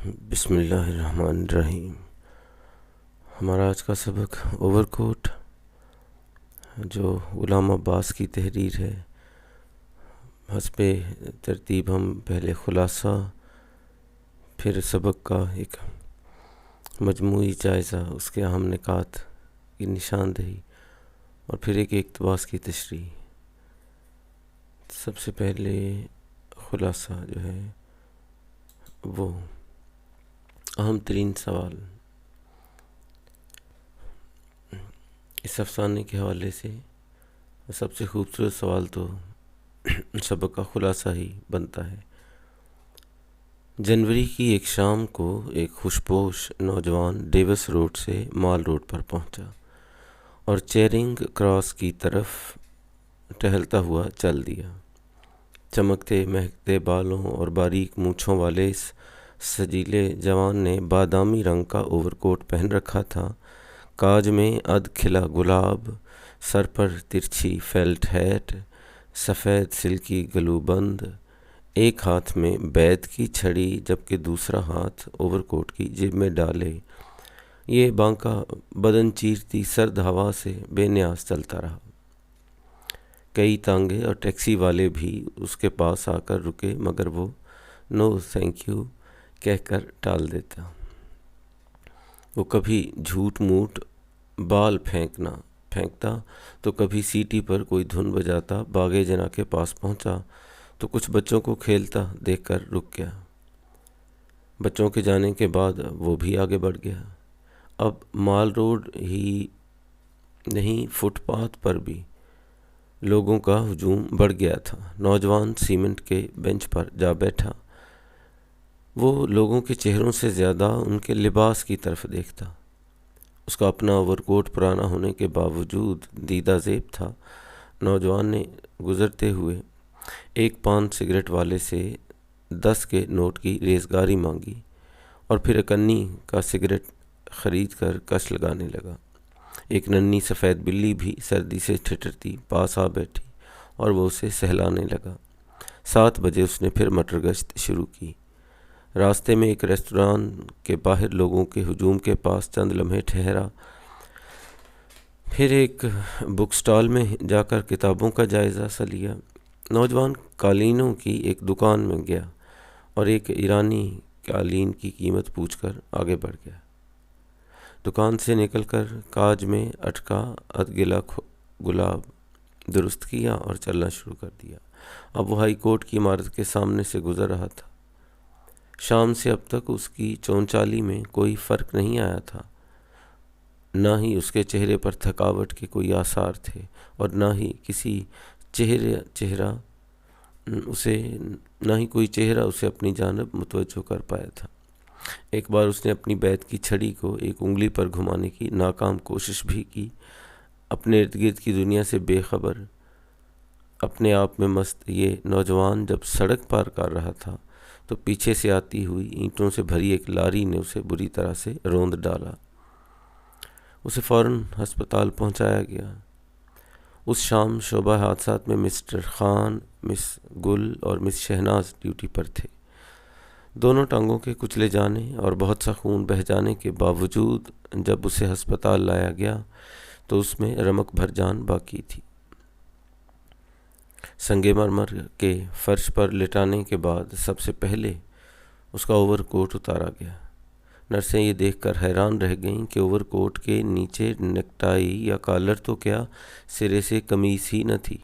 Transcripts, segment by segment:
بسم اللہ الرحمن الرحیم۔ ہمارا آج کا سبق اوور کوٹ جو غلام عباس کی تحریر ہے۔ حسب ترتیب ہم پہلے خلاصہ، پھر سبق کا ایک مجموعی جائزہ، اس کے اہم نکات کی نشاندہی، اور پھر ایک اقتباس کی تشریح۔ سب سے پہلے خلاصہ جو ہے وہ اہم ترین سوال اس افسانے کے حوالے سے سب سے خوبصورت سوال تو سبق کا خلاصہ ہی بنتا ہے۔ جنوری کی ایک شام کو ایک خوشپوش نوجوان ڈیوس روڈ سے مال روڈ پر پہنچا اور چیرنگ کراس کی طرف ٹہلتا ہوا چل دیا۔ چمکتے مہکتے بالوں اور باریک مونچھوں والے اس سجیلے جوان نے بادامی رنگ کا اوور کوٹ پہن رکھا تھا، کاج میں ادھ کھلا گلاب، سر پر ترچھی فیلٹ ہیٹ، سفید سلکی گلو بند، ایک ہاتھ میں بیت کی چھڑی جبکہ دوسرا ہاتھ اوور کوٹ کی جیب میں ڈالے، یہ بانکا بدن چیرتی سرد ہوا سے بے نیاز چلتا رہا۔ کئی تانگے اور ٹیکسی والے بھی اس کے پاس آ کر رکے، مگر وہ نو تھینک یو کہہ کر ٹال دیتا۔ وہ کبھی جھوٹ موٹ بال پھینکتا تو کبھی سیٹی پر کوئی دھن بجاتا۔ باغ جنا کے پاس پہنچا تو کچھ بچوں کو کھیلتا دیکھ کر رک گیا۔ بچوں کے جانے کے بعد وہ بھی آگے بڑھ گیا۔ اب مال روڈ ہی نہیں، فٹ پاتھ پر بھی لوگوں کا ہجوم بڑھ گیا تھا۔ نوجوان سیمنٹ کے بینچ پر جا بیٹھا۔ وہ لوگوں کے چہروں سے زیادہ ان کے لباس کی طرف دیکھتا۔ اس کا اپنا اوور کوٹ پرانا ہونے کے باوجود دیدہ زیب تھا۔ نوجوان نے گزرتے ہوئے ایک پان سگریٹ والے سے 10 کے نوٹ کی ریزگاری مانگی اور پھر ایک انی کا سگریٹ خرید کر کش لگانے لگا۔ ایک ننھی سفید بلی بھی سردی سے ٹھٹرتی پاس آ بیٹھی اور وہ اسے سہلانے لگا۔ 7 بجے اس نے پھر مٹر گشت شروع کی۔ راستے میں ایک ریستوران کے باہر لوگوں کے ہجوم کے پاس چند لمحے ٹھہرا، پھر ایک بک سٹال میں جا کر کتابوں کا جائزہ سا لیا۔ نوجوان قالینوں کی ایک دکان میں گیا اور ایک ایرانی قالین کی قیمت پوچھ کر آگے بڑھ گیا۔ دکان سے نکل کر کاج میں اٹکا ادھ گلا گلاب درست کیا اور چلنا شروع کر دیا۔ اب وہ ہائی کورٹ کی عمارت کے سامنے سے گزر رہا تھا۔ شام سے اب تک اس کی چونچالی میں کوئی فرق نہیں آیا تھا، نہ ہی اس کے چہرے پر تھکاوٹ کے کوئی آثار تھے اور نہ ہی کوئی چہرہ اسے اپنی جانب متوجہ کر پایا تھا۔ ایک بار اس نے اپنی بیت کی چھڑی کو ایک انگلی پر گھمانے کی ناکام کوشش بھی کی۔ اپنے ارد گرد کی دنیا سے بے خبر، اپنے آپ میں مست یہ نوجوان جب سڑک پار کر رہا تھا تو پیچھے سے آتی ہوئی اینٹوں سے بھری ایک لاری نے اسے بری طرح سے روند ڈالا۔ اسے فوراً ہسپتال پہنچایا گیا۔ اس شام شعبہ حادثات میں مسٹر خان، مس گل اور مس شہناز ڈیوٹی پر تھے۔ دونوں ٹانگوں کے کچلے جانے اور بہت سا خون بہہ جانے کے باوجود جب اسے ہسپتال لایا گیا تو اس میں رمق بھر جان باقی تھی۔ سنگ مرمر کے فرش پر لٹانے کے بعد سب سے پہلے اس کا اوور کوٹ اتارا گیا۔ نرسیں یہ دیکھ کر حیران رہ گئیں کہ اوور کوٹ کے نیچے نیک ٹائی یا کالر تو کیا، سرے سے قمیص ہی نہ تھی۔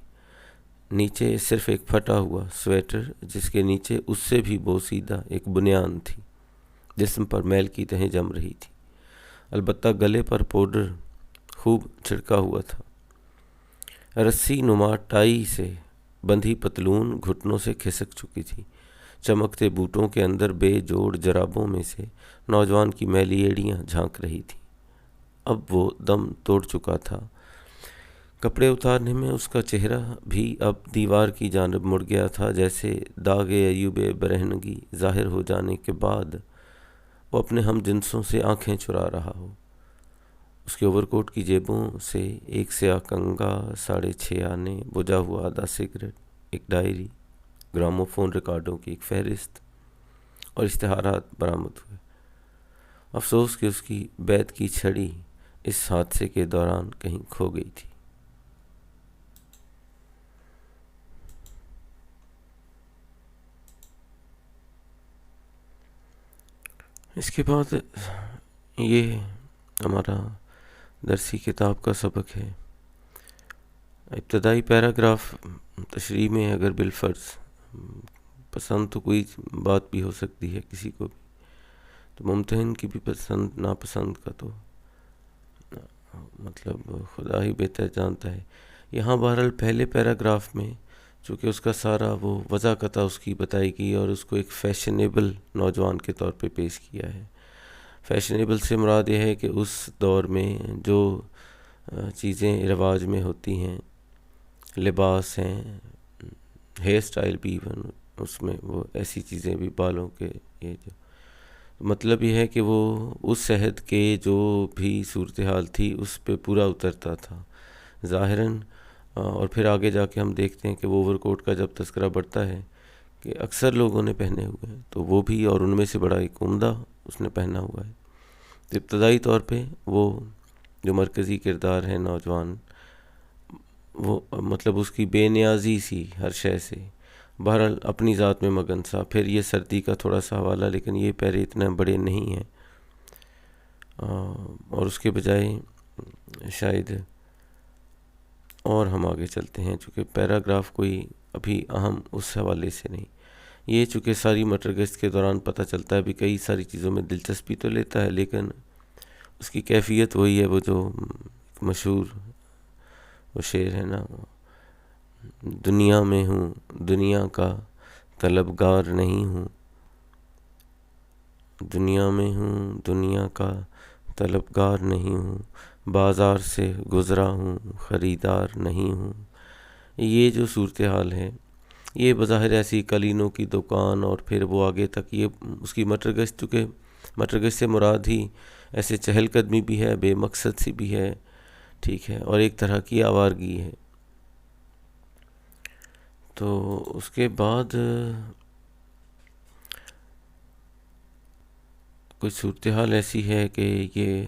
نیچے صرف ایک پھٹا ہوا سویٹر، جس کے نیچے اس سے بھی بوسیدہ ایک بنیان تھی۔ جسم پر میل کی تہیں جم رہی تھی، البتہ گلے پر پاؤڈر خوب چھڑکا ہوا تھا۔ رسی نما ٹائی سے بندھی پتلون گھٹنوں سے کھسک چکی تھی۔ چمکتے بوٹوں کے اندر بے جوڑ جرابوں میں سے نوجوان کی میلی ایڑیاں جھانک رہی تھیں۔ اب وہ دم توڑ چکا تھا۔ کپڑے اتارنے میں اس کا چہرہ بھی اب دیوار کی جانب مڑ گیا تھا، جیسے داغ ایوب برہنگی ظاہر ہو جانے کے بعد وہ اپنے ہم جنسوں سے آنکھیں چرا رہا ہو۔ اس کے اوور کوٹ کی جیبوں سے ایک سیاہ کنگا، 6.5 آنے، بجھا ہوا آدھا سگریٹ، ایک ڈائری، گراموفون ریکارڈوں کی ایک فہرست اور اشتہارات برآمد ہوئے۔ افسوس کہ اس کی بیت کی چھڑی اس حادثے کے دوران کہیں کھو گئی تھی۔ اس کے بعد یہ ہمارا درسی کتاب کا سبق ہے۔ ابتدائی پیراگراف تشریح میں اگر بالفرض پسند تو کوئی بات بھی ہو سکتی ہے کسی کو بھی، تو ممتحن کی بھی پسند ناپسند کا تو مطلب خدا ہی بہتر جانتا ہے۔ یہاں بہرحال پہلے پیراگراف میں چونکہ اس کا سارا وہ وضاحت اس کی بتائی گئی اور اس کو ایک فیشنیبل نوجوان کے طور پہ پیش کیا ہے۔ فیشنیبل سے مراد یہ ہے کہ اس دور میں جو چیزیں رواج میں ہوتی ہیں، لباس ہیں، ہیئر سٹائل بھی ایون اس میں وہ ایسی چیزیں بھی، بالوں کے یہ جو مطلب یہ ہے کہ وہ اس عہد کے جو بھی صورتحال تھی اس پہ پورا اترتا تھا ظاہراً۔ اور پھر آگے جا کے ہم دیکھتے ہیں کہ وہ اوور کوٹ کا جب تذکرہ بڑھتا ہے کہ اکثر لوگوں نے پہنے ہوئے ہیں، تو وہ بھی اور ان میں سے بڑا ایک عمدہ اس نے پہنا ہوا ہے۔ تو ابتدائی طور پہ وہ جو مرکزی کردار ہے نوجوان، وہ مطلب اس کی بے نیازی سی ہر شے سے، بہرحال اپنی ذات میں مگن سا۔ پھر یہ سردی کا تھوڑا سا حوالہ، لیکن یہ پیرے اتنے بڑے نہیں ہیں، اور اس کے بجائے شاید اور ہم آگے چلتے ہیں چونکہ پیراگراف کوئی ابھی اہم اس حوالے سے نہیں۔ یہ چونکہ ساری مٹر گشت کے دوران پتہ چلتا ہے بھی کئی ساری چیزوں میں دلچسپی تو لیتا ہے، لیکن اس کی کیفیت وہی ہے وہ جو مشہور وہ شعر ہے نا، دنیا میں ہوں دنیا کا طلبگار نہیں ہوں، دنیا میں ہوں دنیا کا طلبگار نہیں ہوں، بازار سے گزرا ہوں خریدار نہیں ہوں۔ یہ جو صورتحال ہے یہ بظاہر ایسی قالینوں کی دکان، اور پھر وہ آگے تک یہ اس کی مٹر گشت، چونکہ مٹر گشت سے مراد ہی ایسے چہل قدمی بھی ہے، بے مقصد سی بھی ہے، ٹھیک ہے، اور ایک طرح کی آوارگی ہے۔ تو اس کے بعد کوئی صورتحال ایسی ہے کہ یہ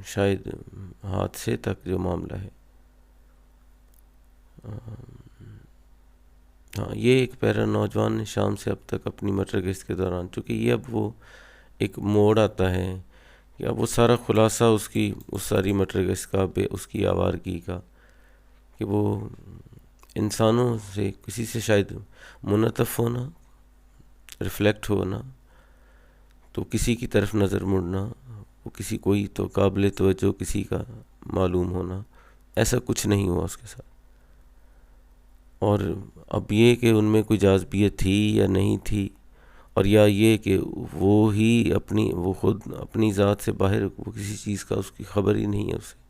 شاید حادثے تک جو معاملہ ہے، ہاں یہ ایک پیرا نوجوان نے شام سے اب تک اپنی مٹر گشت کے دوران، چونکہ یہ اب وہ ایک موڑ آتا ہے کہ اب وہ سارا خلاصہ اس کی اس ساری مٹر گشت کا، اس کی آوارگی کا، کہ وہ انسانوں سے کسی سے شاید منعطف ہونا، ریفلیکٹ ہونا، تو کسی کی طرف نظر مڑنا، وہ کسی کوئی تو قابل توجہ کسی کا معلوم ہونا، ایسا کچھ نہیں ہوا اس کے ساتھ۔ اور اب یہ کہ ان میں کوئی جاذبیت تھی یا نہیں تھی، اور یا یہ کہ وہ ہی وہ خود اپنی ذات سے باہر وہ کسی چیز کا اس کی خبر ہی نہیں ہے اسے،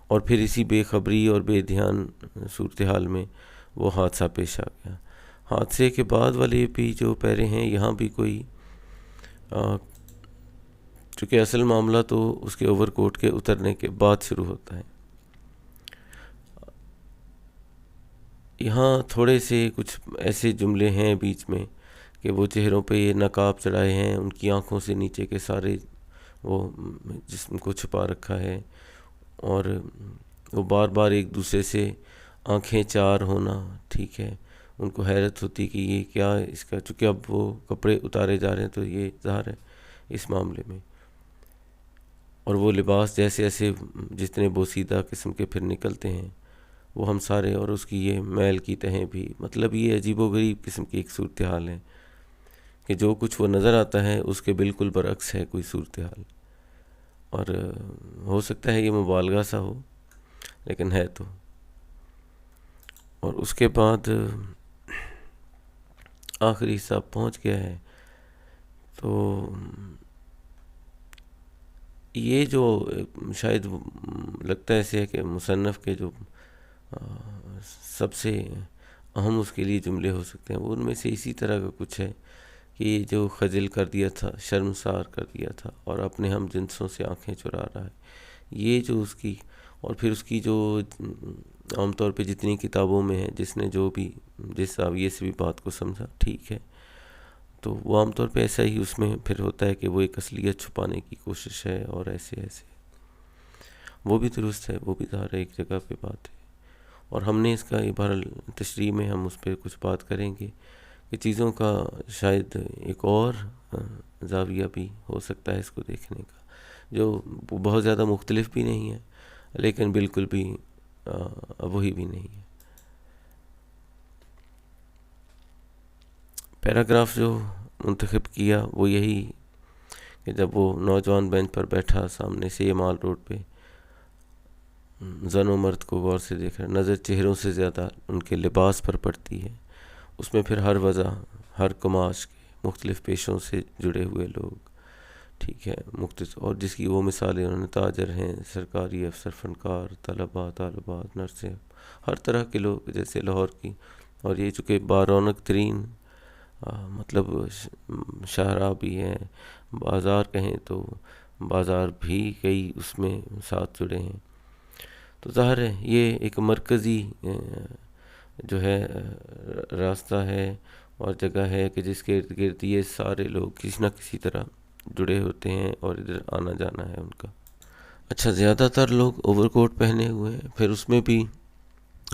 اور پھر اسی بے خبری اور بے دھیان صورتحال میں وہ حادثہ پیش آ گیا۔ حادثے کے بعد والے بھی جو پیرے ہیں یہاں بھی کوئی چونکہ اصل معاملہ تو اس کے اوور کوٹ کے اترنے کے بعد شروع ہوتا ہے۔ یہاں تھوڑے سے کچھ ایسے جملے ہیں بیچ میں کہ وہ چہروں پہ یہ نقاب چڑھائے ہیں، ان کی آنکھوں سے نیچے کے سارے وہ جسم کو چھپا رکھا ہے، اور وہ بار بار ایک دوسرے سے آنکھیں چار ہونا، ٹھیک ہے، ان کو حیرت ہوتی کہ یہ کیا اس کا، چونکہ اب وہ کپڑے اتارے جا رہے ہیں تو یہ ظاہر ہے اس معاملے میں، اور وہ لباس جیسے ایسے جتنے بوسیدہ قسم کے پھر نکلتے ہیں وہ ہم سارے، اور اس کی یہ میل کی تہیں بھی، مطلب یہ عجیب و غریب قسم کی ایک صورتحال ہے کہ جو کچھ وہ نظر آتا ہے اس کے بالکل برعکس ہے کوئی صورتحال، اور ہو سکتا ہے یہ مبالغہ سا ہو لیکن ہے تو۔ اور اس کے بعد آخری حصہ پہنچ گیا ہے، تو یہ جو شاید لگتا ہے ایسے ہے کہ مصنف کے جو سب سے اہم اس کے لیے جملے ہو سکتے ہیں وہ ان میں سے اسی طرح کا کچھ ہے کہ یہ جو خجل کر دیا تھا، شرمسار کر دیا تھا، اور اپنے ہم جنسوں سے آنکھیں چرا رہا ہے، یہ جو اس کی، اور پھر اس کی جو عام طور پہ جتنی کتابوں میں ہے، جس نے جو بھی جس زاویے سے بھی بات کو سمجھا ٹھیک ہے، تو وہ عام طور پہ ایسا ہی اس میں پھر ہوتا ہے کہ وہ ایک اصلیت چھپانے کی کوشش ہے اور ایسے وہ بھی درست ہے، وہ بھی ظاہر ہے ایک جگہ پہ بات ہے، اور ہم نے اس کا بہرحال تشریح میں ہم اس پہ کچھ بات کریں گے کہ چیزوں کا شاید ایک اور زاویہ بھی ہو سکتا ہے اس کو دیکھنے کا، جو بہت زیادہ مختلف بھی نہیں ہے لیکن بالکل بھی وہی بھی نہیں ہے۔ پیراگراف جو منتخب کیا وہ یہی کہ جب وہ نوجوان بینچ پر بیٹھا، سامنے سے یہ مال روڈ پہ زن و مرد کو غور سے دیکھ رہا، نظر چہروں سے زیادہ ان کے لباس پر پڑتی ہے، اس میں پھر ہر وضع، ہر کماش کے مختلف پیشوں سے جڑے ہوئے لوگ، ٹھیک ہے، مختلف، اور جس کی وہ مثالیں انہوں نے تاجر ہیں، سرکاری افسر، فنکار، طالبات، نرسیں، ہر طرح کے لوگ جیسے لاہور کی، اور یہ چونکہ بارونق ترین مطلب شاہراہ بھی ہیں، بازار کہیں تو بازار بھی کئی اس میں ساتھ جڑے ہیں، تو ظاہر ہے یہ ایک مرکزی جو ہے راستہ ہے اور جگہ ہے کہ جس کے ارد گرد یہ سارے لوگ کسی نہ کسی طرح جڑے ہوتے ہیں اور ادھر آنا جانا ہے ان کا۔ اچھا، زیادہ تر لوگ اوور کوٹ پہنے ہوئے ہیں، پھر اس میں بھی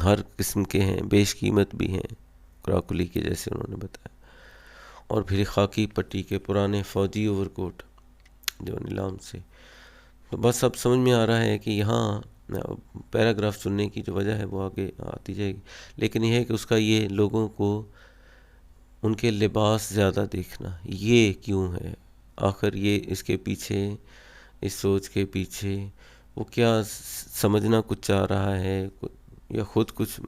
ہر قسم کے ہیں، بیش قیمت بھی ہیں، کراکلی کے جیسے انہوں نے بتایا، اور پھر خاکی پٹی کے پرانے فوجی اوور کوٹ جو نیلام سے، تو بس اب سمجھ میں آ رہا ہے کہ یہاں پیراگراف چننے کی جو وجہ ہے وہ آگے آتی جائے گی، لیکن یہ ہے کہ اس کا یہ لوگوں کو ان کے لباس زیادہ دیکھنا، یہ کیوں ہے آخر، یہ اس کے پیچھے، اس سوچ کے پیچھے وہ کیا سمجھنا کچھ چاہ رہا ہے، یا خود کچھ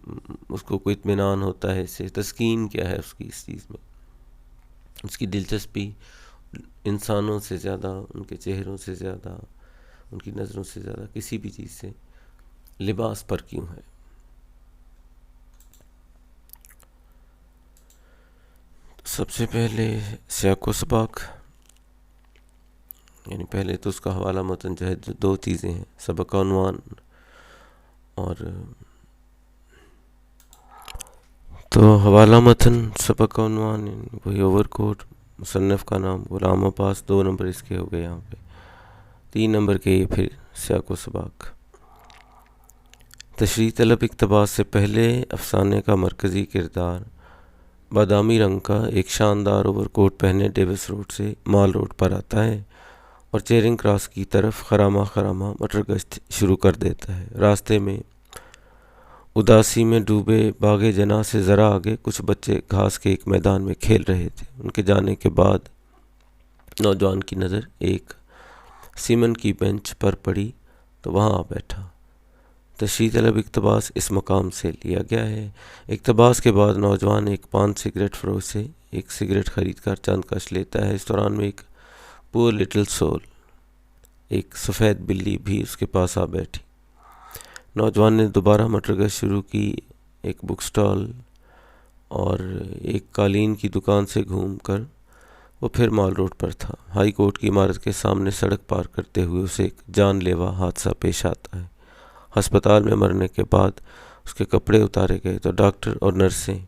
اس کو کوئی اطمینان ہوتا ہے، اس سے تسکین کیا ہے اس کی، اس چیز میں اس کی دلچسپی انسانوں سے زیادہ، ان کے چہروں سے زیادہ، ان کی نظروں سے زیادہ کسی بھی چیز سے لباس پر کیوں ہے۔ سب سے پہلے سیاق و سباق، یعنی پہلے تو اس کا حوالہ متن جو ہے، دو چیزیں ہیں، سبق عنوان، اور تو حوالہ متن سبق عنوان وہی اوور کوٹ، مصنف کا نام غلام عباس، 2 نمبر اس کے ہو گئے یہاں پہ، 3 نمبر کے یہ پھر سیاق و سباق۔ تشریح طلب اقتباس سے پہلے افسانے کا مرکزی کردار بادامی رنگ کا ایک شاندار اوور کوٹ پہنے ڈیوس روڈ سے مال روڈ پر آتا ہے اور چیرنگ کراس کی طرف خرامہ مٹر گشت شروع کر دیتا ہے۔ راستے میں اداسی میں ڈوبے باغ جناح سے ذرا آگے کچھ بچے گھاس کے ایک میدان میں کھیل رہے تھے۔ ان کے جانے کے بعد نوجوان کی نظر ایک سیمنٹ کی بینچ پر پڑی تو وہاں آ بیٹھا۔ تشریح طلب اقتباس اس مقام سے لیا گیا ہے۔ اقتباس کے بعد نوجوان ایک پان سگریٹ فروش سے ایک سگریٹ خرید کر چند کش لیتا ہے۔ اس دوران میں ایک پور لٹل سول، ایک سفید بلی بھی اس کے پاس آ بیٹھی۔ نوجوان نے دوبارہ مٹر گشت شروع کی، ایک بک سٹال اور ایک قالین کی دکان سے گھوم کر وہ پھر مال روڈ پر تھا۔ ہائی کورٹ کی عمارت کے سامنے سڑک پار کرتے ہوئے اسے ایک جان لیوا حادثہ پیش آتا ہے۔ ہسپتال میں مرنے کے بعد اس کے کپڑے اتارے گئے تو ڈاکٹر اور نرسیں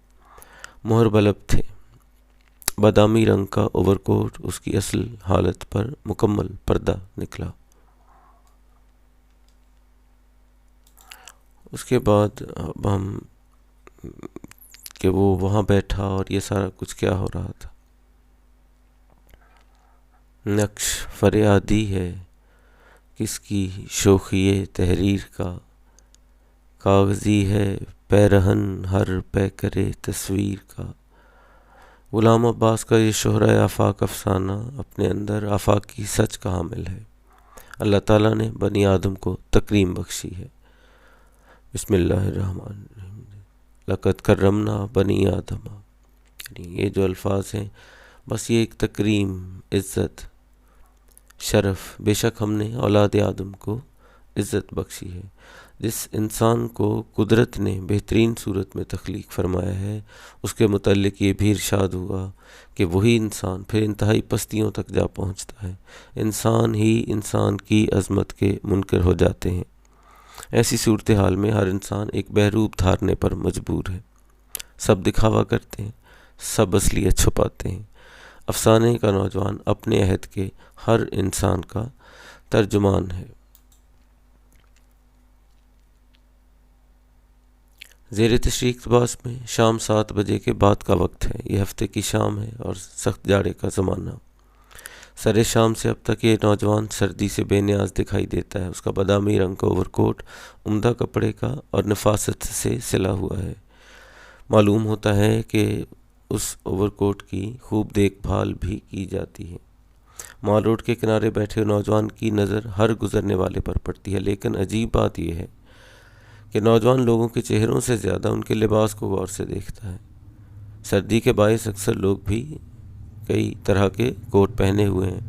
مہر بلب تھے۔ بادامی رنگ کا اوور کوٹ اس کی اصل حالت پر مکمل پردہ نکلا۔ اس کے بعد اب ہم کہ وہ وہاں بیٹھا اور یہ سارا کچھ کیا ہو رہا تھا۔ نقش فریادی ہے کس کی شوخی تحریر کا، کاغذی ہے پیرہن ہر پیکرے تصویر کا۔ غلام عباس کا یہ شہرۂ آفاق افسانہ اپنے اندر آفاقی سچ کا حامل ہے۔ اللہ تعالیٰ نے بنی آدم کو تکریم بخشی ہے۔ بسم اللہ الرحمن الرحیم، لقد کرمنا بنی آدم، یعنی یہ جو الفاظ ہیں بس یہ ایک تکریم، عزت، شرف، بے شک ہم نے اولاد آدم کو عزت بخشی ہے۔ جس انسان کو قدرت نے بہترین صورت میں تخلیق فرمایا ہے اس کے متعلق یہ بھی ارشاد ہوا کہ وہی انسان پھر انتہائی پستیوں تک جا پہنچتا ہے، انسان ہی انسان کی عظمت کے منکر ہو جاتے ہیں۔ ایسی صورتحال میں ہر انسان ایک بہروپ دھارنے پر مجبور ہے۔ سب دکھاوا کرتے ہیں، سب اصلیت چھپاتے ہیں۔ افسانے کا نوجوان اپنے عہد کے ہر انسان کا ترجمان ہے۔ زیر تشریح اقتباس میں شام 7 بجے کے بعد کا وقت ہے۔ یہ ہفتے کی شام ہے اور سخت جاڑے کا زمانہ۔ سر شام سے اب تک یہ نوجوان سردی سے بے نیاز دکھائی دیتا ہے۔ اس کا بادامی رنگ کا اوور کوٹ عمدہ کپڑے کا اور نفاست سے سلا ہوا ہے۔ معلوم ہوتا ہے کہ اس اوور کوٹ کی خوب دیکھ بھال بھی کی جاتی ہے۔ مال روڈ کے کنارے بیٹھے نوجوان کی نظر ہر گزرنے والے پر پڑتی ہے، لیکن عجیب بات یہ ہے کہ نوجوان لوگوں کے چہروں سے زیادہ ان کے لباس کو غور سے دیکھتا ہے۔ سردی کے باعث اکثر لوگ بھی کئی طرح کے کوٹ پہنے ہوئے ہیں۔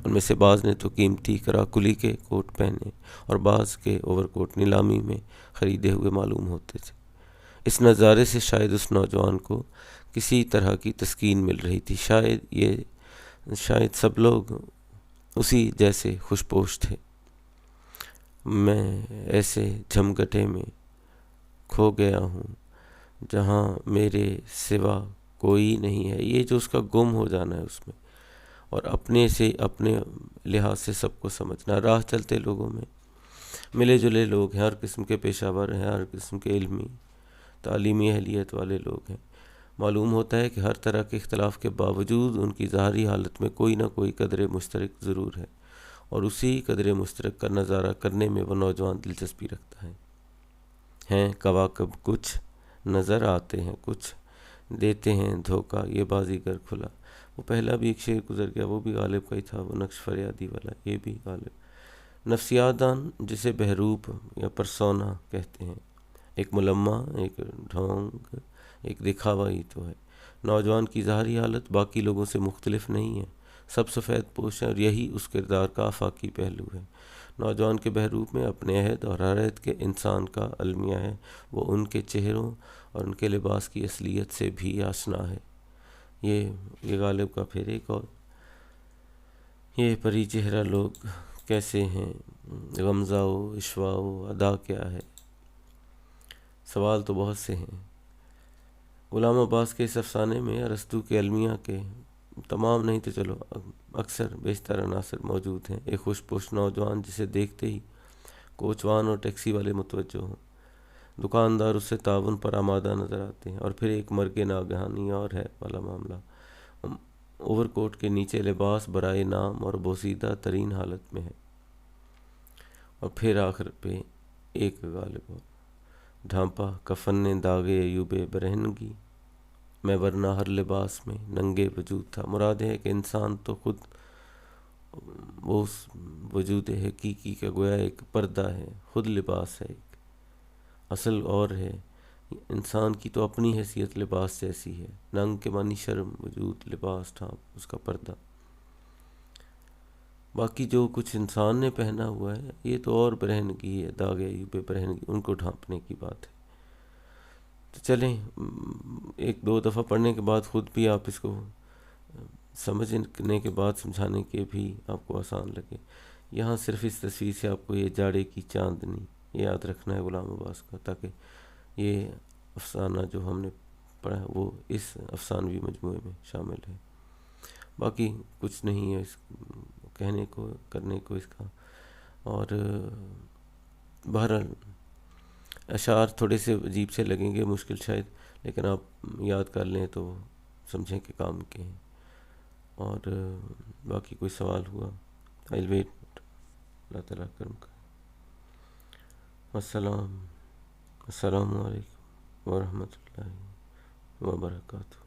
ان میں سے بعض نے تو قیمتی کراکلی کے کوٹ پہنے اور بعض کے اوور کوٹ نیلامی میں خریدے ہوئے معلوم ہوتے تھے۔ اس نظارے سے شاید اس نوجوان کو کسی طرح کی تسکین مل رہی تھی۔ شاید سب لوگ اسی جیسے خوش پوش تھے۔ میں ایسے جھمگٹے میں کھو گیا ہوں جہاں میرے سوا کوئی نہیں ہے۔ یہ جو اس کا گم ہو جانا ہے اس میں، اور اپنے لحاظ سے سب کو سمجھنا۔ راہ چلتے لوگوں میں ملے جلے لوگ ہیں، ہر قسم کے پیشہ ور ہیں، ہر قسم کے علمی تعلیمی اہلیت والے لوگ ہیں۔ معلوم ہوتا ہے کہ ہر طرح کے اختلاف کے باوجود ان کی ظاہری حالت میں کوئی نہ کوئی قدر مشترک ضرور ہے، اور اسی قدر مشترک کا نظارہ کرنے میں وہ نوجوان دلچسپی رکھتا ہے۔ ہیں کواکب کچھ نظر آتے ہیں، کچھ دیتے ہیں دھوکہ، یہ بازیگر کھلا۔ وہ پہلا بھی ایک شعر گزر گیا، وہ بھی غالب کا ہی تھا، وہ نقش فریادی والا، یہ بھی غالب۔ نفسیات دان جسے بہروپ یا پرسونا کہتے ہیں، ایک ملمہ، ایک ڈھونگ، ایک دکھاوا ہی تو ہے۔ نوجوان کی ظاہری حالت باقی لوگوں سے مختلف نہیں ہے، سب سفید پوش ہیں، اور یہی اس کردار کا آفاقی پہلو ہے۔ نوجوان کے بہروپ میں اپنے عہد اور حرارت کے انسان کا المیہ ہے۔ وہ ان کے چہروں اور ان کے لباس کی اصلیت سے بھی آشنا ہے۔ یہ غالب کا پھر ایک اور، یہ پری چہرہ لوگ کیسے ہیں، غمزہ و اشوا و ادا کیا ہے۔ سوال تو بہت سے ہیں۔ غلام عباس کے اس افسانے میں ارسطو کے المیہ کے تمام نہیں تو چلو اکثر بیشتر عناصر موجود ہیں۔ ایک خوش پوش نوجوان جسے دیکھتے ہی کوچوان اور ٹیکسی والے متوجہ ہوں، دکاندار اس سے تعاون پر آمادہ نظر آتے ہیں، اور پھر ایک مرگ ناگہانی اور ہے والا معاملہ۔ اوور کوٹ کے نیچے لباس برائے نام اور بوسیدہ ترین حالت میں ہے، اور پھر آخر پہ ایک غالب اور ڈھانپا کفن نے داغے ایوب برہنگی میں، ورنہ ہر لباس میں ننگے وجود تھا۔ مراد ہے کہ انسان تو خود وہ اس وجود حقیقی کا گویا ایک پردہ ہے، خود لباس ہے، ایک اصل اور ہے۔ انسان کی تو اپنی حیثیت لباس جیسی ہے، ننگ کے معنی شرم، وجود، لباس، ڈھانپ، اس کا پردہ۔ باقی جو کچھ انسان نے پہنا ہوا ہے یہ تو اور برہنگی ہے، داغے ایوب برہنگی، ان کو ڈھانپنے کی بات ہے۔ تو چلیں ایک دو دفعہ پڑھنے کے بعد خود بھی آپ اس کو سمجھنے کے بعد سمجھانے کے بھی آپ کو آسان لگے۔ یہاں صرف اس تصویر سے آپ کو یہ جاڑے کی چاندنی یہ یاد رکھنا ہے غلام عباس کا، تاکہ یہ افسانہ جو ہم نے پڑھا ہے وہ اس افسانوی مجموعے میں شامل ہے۔ باقی کچھ نہیں ہے اس کہنے کو کرنے کو اس کا، اور بہرحال اشعار تھوڑے سے عجیب سے لگیں گے، مشکل شاید، لیکن آپ یاد کر لیں تو سمجھیں کہ کام کے ہیں۔ اور باقی کوئی سوال ہوا I'll wait، اللہ تعالیٰ کرم کرے۔ السلام علیکم ورحمۃ اللہ وبرکاتہ۔